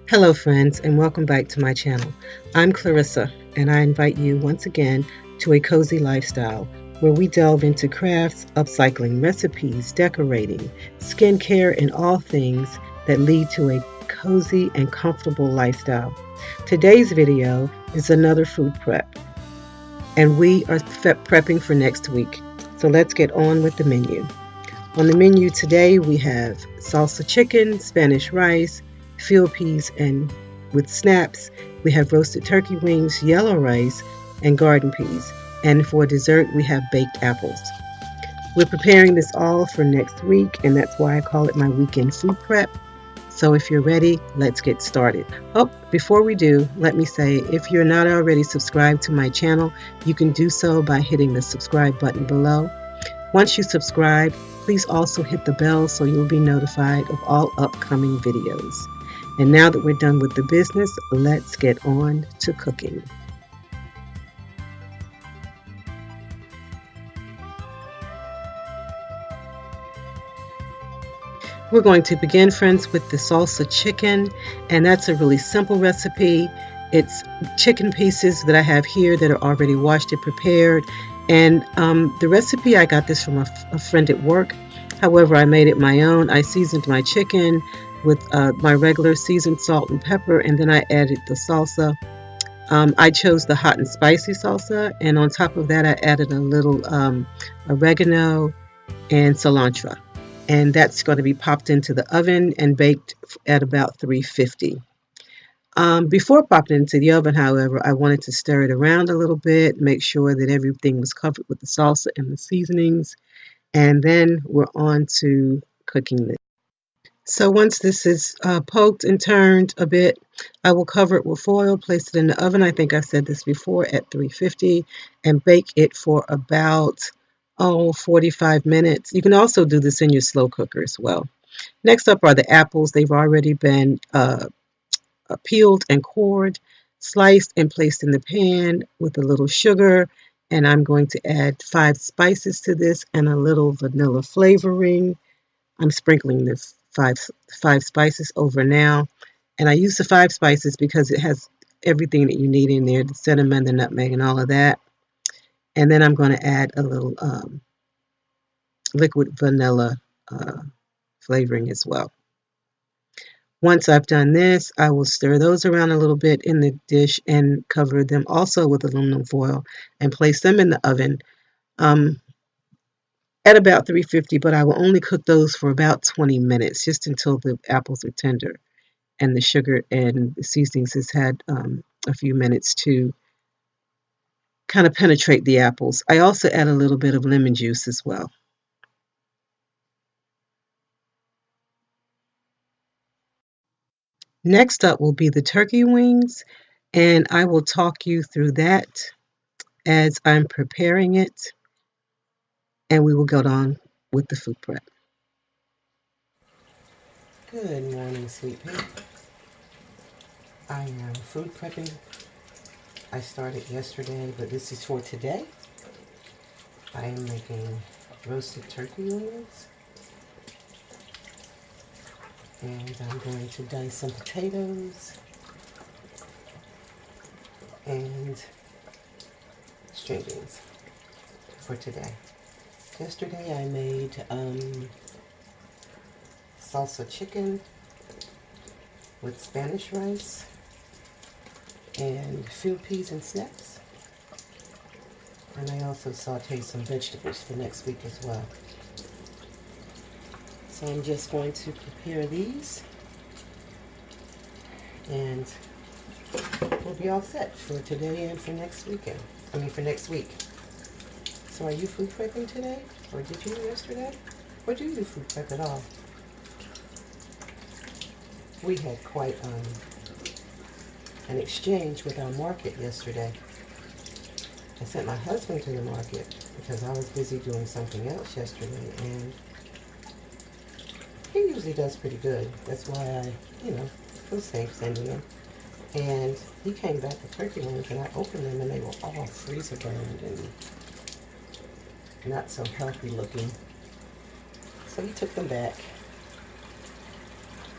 Hello, friends, and welcome back to my channel. I'm Clarissa, and I invite you once again to a cozy lifestyle where we delve into crafts, upcycling, recipes, decorating, skincare, and all things that lead to a cozy and comfortable lifestyle. Today's video is another food prep, and we are prepping for next week. So let's get on with the menu. On the menu today, we have salsa chicken, Spanish rice, field peas, and with snaps, we have roasted turkey wings, yellow rice, and garden peas. And for dessert, we have baked apples. We're preparing this all for next week, and that's why I call it my weekend food prep. So if you're ready, let's get started. Oh, before we do, let me say if you're not already subscribed to my channel, you can do so by hitting the subscribe button below. Once you subscribe, please also hit the bell so you'll be notified of all upcoming videos. And now that we're done with the business, let's get on to cooking. We're going to begin, friends, with the salsa chicken, and that's a really simple recipe. It's chicken pieces that I have here that are already washed and prepared. And the recipe, I got this from a friend at work. However, I made it my own. I seasoned my chicken with my regular seasoned salt and pepper, and then I added the salsa. I chose the hot and spicy salsa, and on top of that, I added a little oregano and cilantro. And that's going to be popped into the oven and baked at about 350. Before popping it into the oven, however, I wanted to stir it around a little bit, make sure that everything was covered with the salsa and the seasonings, and then we're on to cooking this. So once this is poked and turned a bit, I will cover it with foil, place it in the oven. I think I said this before, at 350, and bake it for about 45 minutes. You can also do this in your slow cooker as well. Next up are the apples. They've already been peeled and cored, sliced and placed in the pan with a little sugar. And I'm going to add 5 spices to this and a little vanilla flavoring. I'm sprinkling this five spices over now. And I use the 5 spices because it has everything that you need in there, the cinnamon, the nutmeg, and all of that. And then I'm going to add a little liquid vanilla flavoring as well. Once I've done this, I will stir those around a little bit in the dish and cover them also with aluminum foil and place them in the oven at about 350, but I will only cook those for about 20 minutes, just until the apples are tender and the sugar and the seasonings has had a few minutes to kind of penetrate the apples. I also add a little bit of lemon juice as well. Next up will be the turkey wings, and I will talk you through that as I'm preparing it, and we will go on with the food prep. Good morning, sweet pea. I am food prepping. I started yesterday, but this is for today. I am making roasted turkey wings, and I'm going to dice some potatoes and string beans for today. Yesterday I made salsa chicken with Spanish rice and field peas and snaps. And I also sauteed some vegetables for next week as well. So I'm just going to prepare these and we'll be all set for today and for next weekend. For next week. So are you food prepping today? Or did you yesterday? Or do you do food prep at all? We had quite an exchange with our market yesterday. I sent my husband to the market because I was busy doing something else yesterday, and he usually does pretty good. That's why I, feel safe sending him. And he came back with turkey wings, and I opened them, and they were all freezer burned and not so healthy looking. So he took them back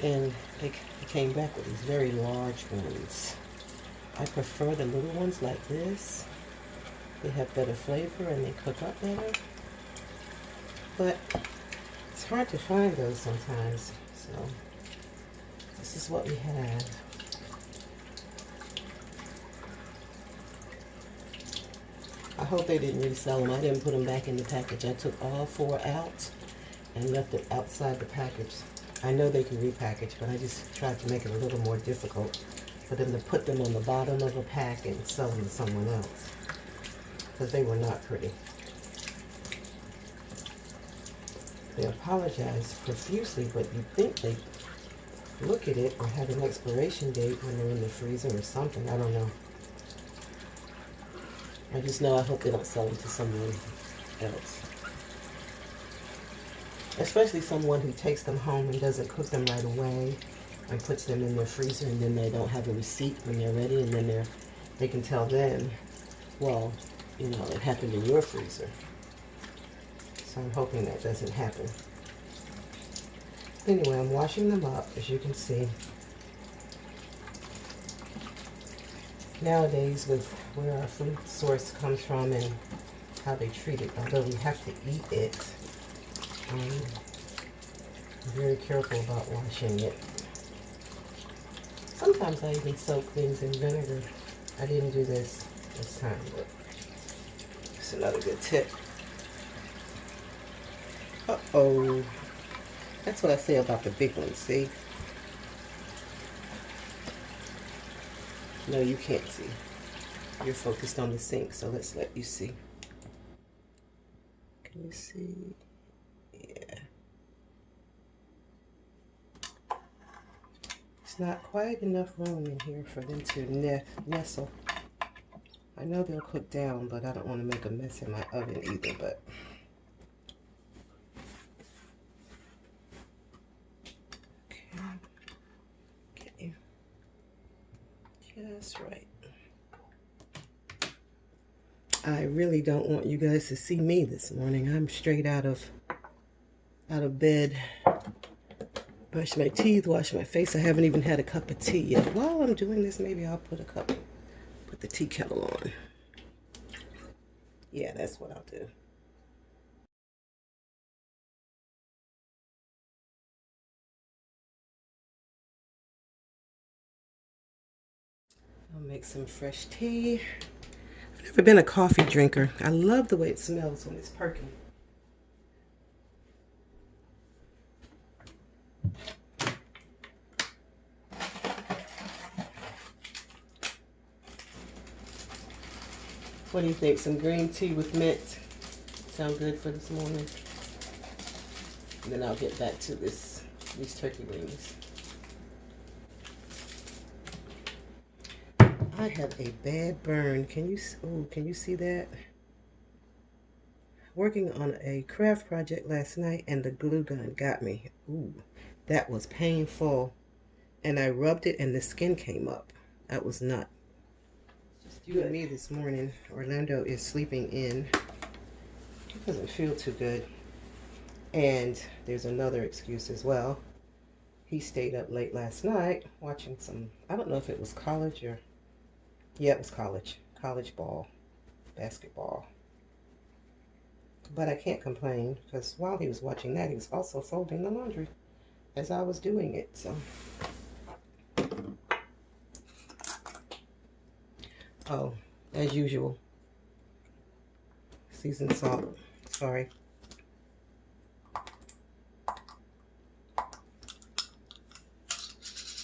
and They came back with these very large ones. I prefer the little ones like this. They have better flavor and they cook up better. But it's hard to find those sometimes. So this is what we have. I hope they didn't resell them. I didn't put them back in the package. I took all 4 out and left it outside the package. I know they can repackage, but I just tried to make it a little more difficult for them to put them on the bottom of a pack and sell them to someone else, because they were not pretty. They apologize profusely, but you'd think they look at it or have an expiration date when they're in the freezer or something. I don't know. I just know I hope they don't sell them to someone else. Especially someone who takes them home and doesn't cook them right away and puts them in their freezer, and then they don't have a receipt when they're ready, and then they can tell them, well, you know, it happened in your freezer. So I'm hoping that doesn't happen. Anyway, I'm washing them up, as you can see. Nowadays, with where our food source comes from and how they treat it, although we have to eat it, I'm very careful about washing it. Sometimes I even soak things in vinegar. I didn't do this time, but it's another good tip. Uh-oh. That's what I say about the big ones, see? No, you can't see. You're focused on the sink, so let's let you see. Can you see? Yeah. It's not quite enough room in here for them to nestle. I know they'll cook down, but I don't want to make a mess in my oven either, but okay. Just right. I really don't want you guys to see me this morning. I'm straight out of bed. Brush my teeth, wash my face. I haven't even had a cup of tea yet. While I'm doing this, maybe I'll put the tea kettle on. Yeah, that's what I'll do. I'll make some fresh tea. I've never been a coffee drinker. I love the way it smells when it's perking. What do you think? Some green tea with mint sound good for this morning? And then I'll get back to these turkey wings. I have a bad burn. Can you see that? Working on a craft project last night and the glue gun got me. Ooh, that was painful. And I rubbed it and the skin came up. That was not. Just you and me this morning. Orlando is sleeping in. He doesn't feel too good. And there's another excuse as well. He stayed up late last night watching some, I don't know if it was college or, yeah, it was college ball, basketball. But I can't complain, because while he was watching that, he was also folding the laundry as I was doing it, so. Oh, as usual, seasoned salt, sorry.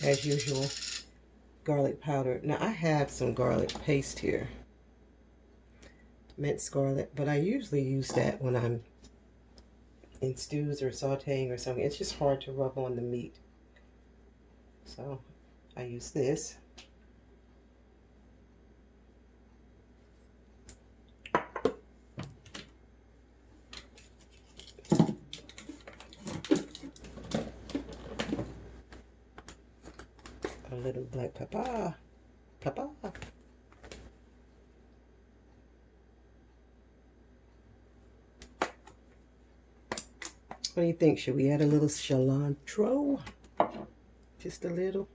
As usual, garlic powder. Now I have some garlic paste here, minced garlic, but I usually use that when I'm in stews or sauteing or something. It's just hard to rub on the meat, so I use this. A little black pepper. What do you think? Should we add a little cilantro? Just a little.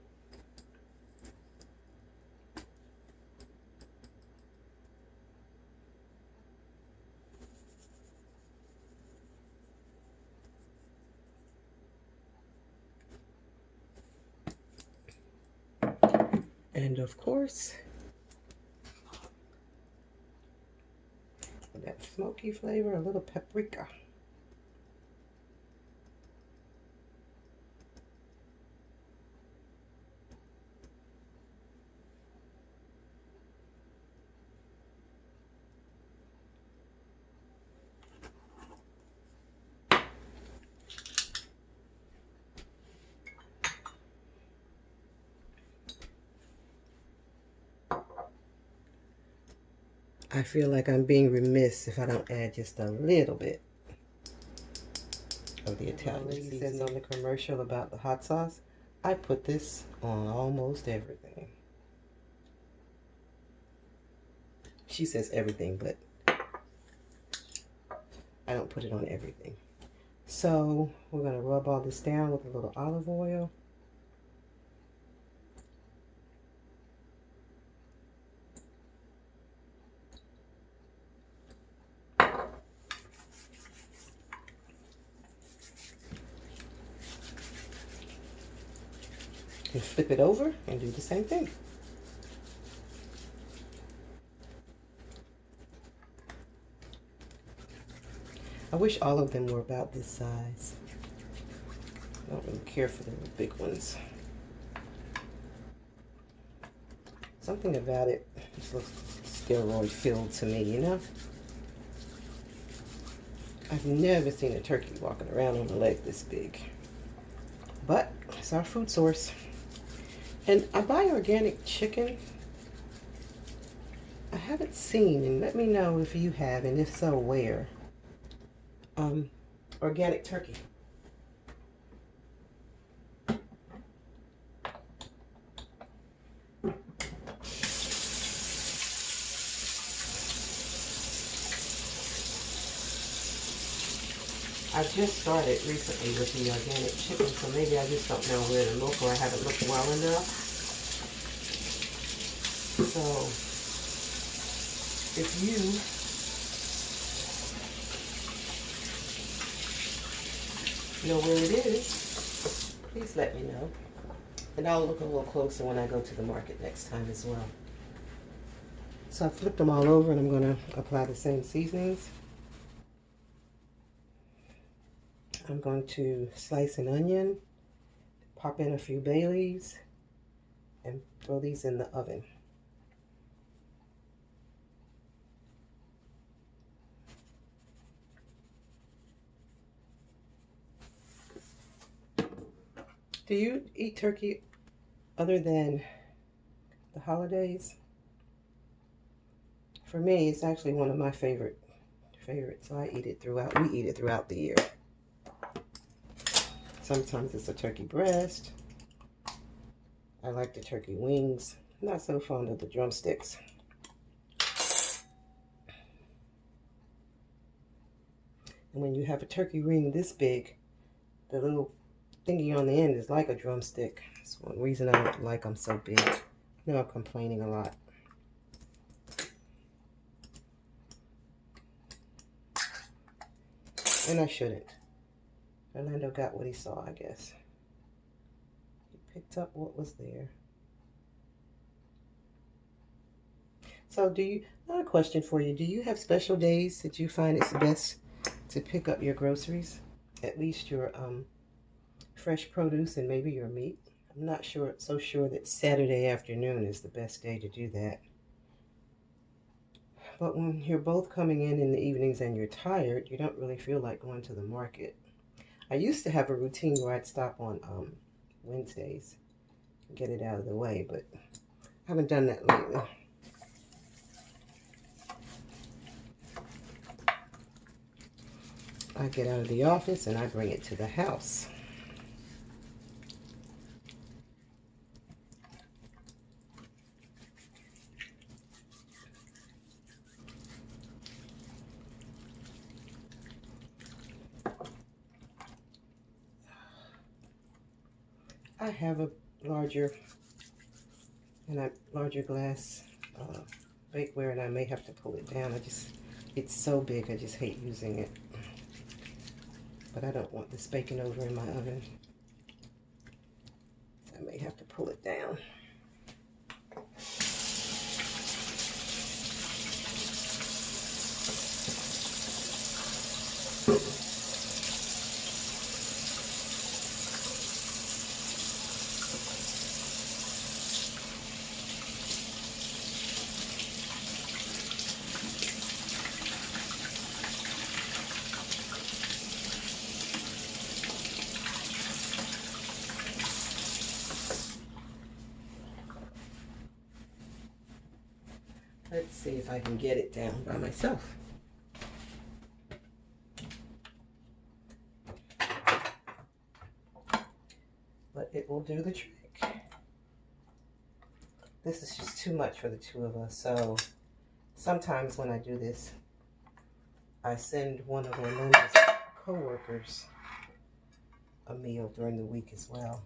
And of course, that smoky flavor, a little paprika. I feel like I'm being remiss if I don't add just a little bit of the Italian seasoning. Says on the commercial about the hot sauce, I put this on almost everything. She says everything, but I don't put it on everything. So we're going to rub all this down with a little olive oil. And flip it over and do the same thing. I wish all of them were about this size. I don't really care for the big ones. Something about it just looks steroid filled to me, you know? I've never seen a turkey walking around on a leg this big. But it's our food source. And I buy organic chicken. I haven't seen, and let me know if you have, and if so, where. Organic turkey. I just started recently with the organic chicken, so maybe I just don't know where to look, or I haven't looked well enough. So, if you know where it is, please let me know. And I'll look a little closer when I go to the market next time as well. So I flipped them all over, and I'm going to apply the same seasonings. I'm going to slice an onion, pop in a few bay leaves, and throw these in the oven. Do you eat turkey other than the holidays? For me, it's actually one of my favorites. So I eat it throughout. We eat it throughout the year. Sometimes it's a turkey breast. I like the turkey wings. I'm not so fond of the drumsticks. And when you have a turkey wing this big, the little thingy on the end is like a drumstick. That's one reason I don't like them so big. I know I'm complaining a lot. And I shouldn't. Orlando got what he saw, I guess. He picked up what was there. So another question for you. Do you have special days that you find it's best to pick up your groceries? At least your fresh produce and maybe your meat? I'm not so sure that Saturday afternoon is the best day to do that. But when you're both coming in the evenings and you're tired, you don't really feel like going to the market. I used to have a routine where I'd stop on Wednesdays and get it out of the way, but I haven't done that lately. I get out of the office and I bring it to the house. I have a larger glass bakeware, and I may have to pull it down. It's so big, I just hate using it. But I don't want this baking over in my oven. I may have to pull it down. Let's see if I can get it down by myself. But it will do the trick. This is just too much for the two of us, so sometimes when I do this, I send one of Orlando's co-workers a meal during the week as well.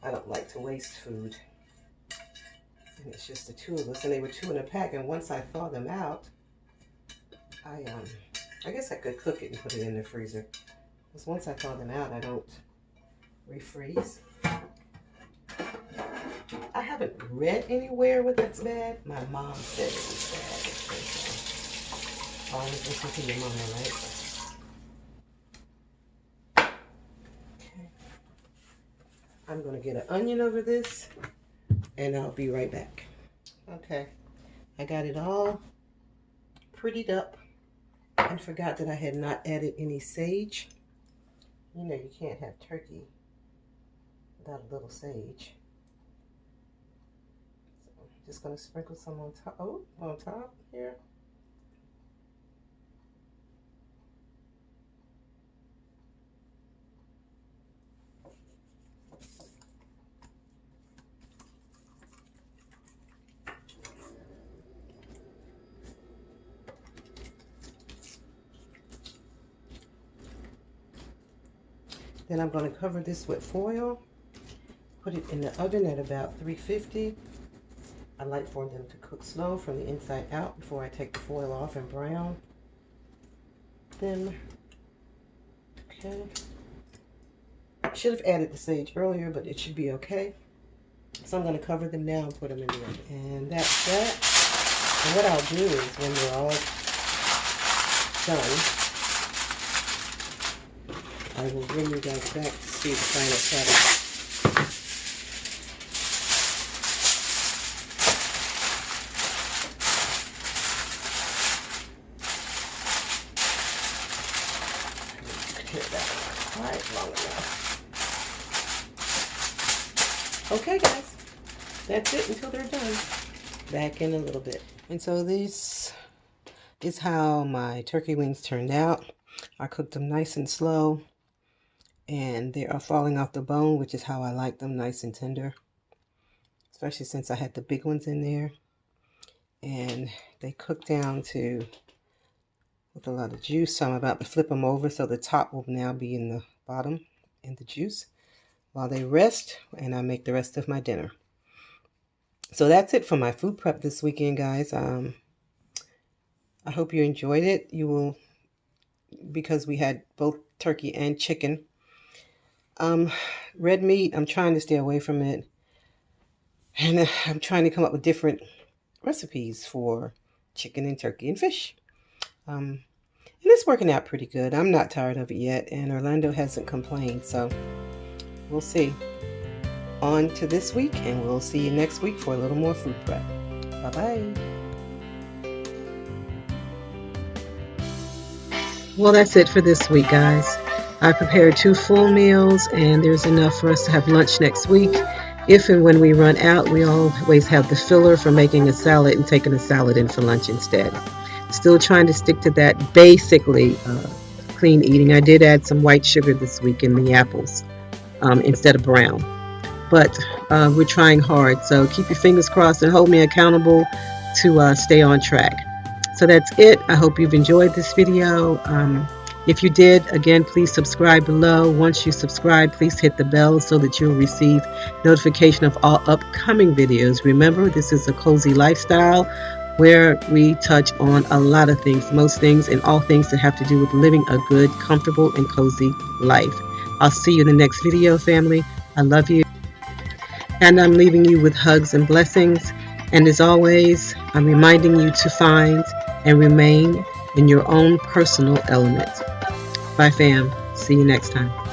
I don't like to waste food. And it's just the two of us, and they were 2 in a pack, and once I thaw them out, I guess I could cook it and put it in the freezer. Because once I thaw them out, I don't refreeze. I haven't read anywhere where that's bad. My mom said it was bad. Always listen to your mama, right? Okay. I'm going to get an onion over this, and I'll be right back. Okay, I got it all prettied up and forgot that I had not added any sage. You know, you can't have turkey without a little sage. So I'm just going to sprinkle some on top. Oh, on top here. Then I'm going to cover this with foil, put it in the oven at about 350. I like for them to cook slow from the inside out before I take the foil off and brown them. Okay. Should have added the sage earlier, but it should be okay. So I'm going to cover them now and put them in the oven. And that's that. And what I'll do is when they're all done, I will bring you guys back to see the final product. Long enough. Okay, guys, that's it until they're done. Back in a little bit. And so this is how my turkey wings turned out. I cooked them nice and slow, and they are falling off the bone, which is how I like them, nice and tender, especially since I had the big ones in there. And they cook down to with a lot of juice. So I'm about to flip them over so the top will now be in the bottom in the juice while they rest, and I make the rest of my dinner. So that's it for my food prep this weekend, guys. I hope you enjoyed it. You will, because we had both turkey and chicken. Red meat, I'm trying to stay away from it, and I'm trying to come up with different recipes for chicken and turkey and fish. And it's working out pretty good. I'm not tired of it yet, and Orlando hasn't complained, so we'll see. On to this week, and we'll see you next week for a little more food prep. Bye-bye. Well, that's it for this week, guys. I prepared 2 full meals, and there's enough for us to have lunch next week. If and when we run out, we always have the filler for making a salad and taking a salad in for lunch instead. Still trying to stick to that basically clean eating. I did add some white sugar this week in the apples instead of brown. But we're trying hard. So keep your fingers crossed and hold me accountable to stay on track. So that's it. I hope you've enjoyed this video. If you did, again, please subscribe below. Once you subscribe, please hit the bell so that you'll receive notification of all upcoming videos. Remember, this is a cozy lifestyle where we touch on a lot of things, most things and all things that have to do with living a good, comfortable, and cozy life. I'll see you in the next video, family. I love you. And I'm leaving you with hugs and blessings. And as always, I'm reminding you to find and remain in your own personal element. Bye, fam. See you next time.